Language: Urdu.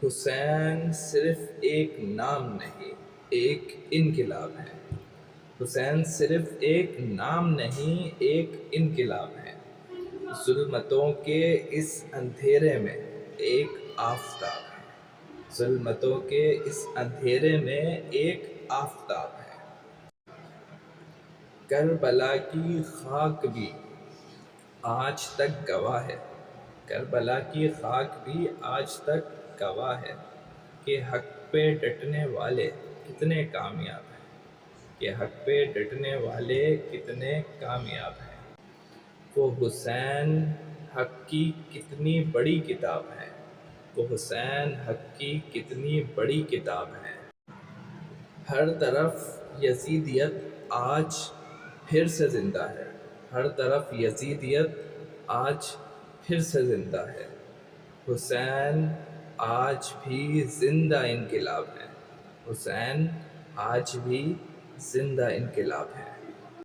حسین صرف ایک نام نہیں، ایک انقلاب ہے۔ حسین صرف ایک نام نہیں، ایک انقلاب ہے۔ ظلمتوں کے اس اندھیرے میں ایک آفتاب ہے۔ ظلمتوں کے اس اندھیرے میں ایک آفتاب ہے۔ کربلا کی خاک بھی آج تک گواہ ہے، کربلا کی خاک بھی آج تک گواہ ہے کہ حق پہ ڈٹنے والے کتنے کامیاب ہیں، کہ حق پہ ڈٹنے والے کتنے کامیاب ہیں۔ وہ حسین حق کی کتنی بڑی کتاب ہے، وہ حسین حق کی کتنی بڑی کتاب ہے۔ ہر طرف یزیدیت آج پھر سے زندہ ہے، ہر طرف یزیدیت آج پھر سے زندہ ہے۔ حسین آج بھی زندہ انقلاب ہے، حسین آج بھی زندہ انقلاب ہے۔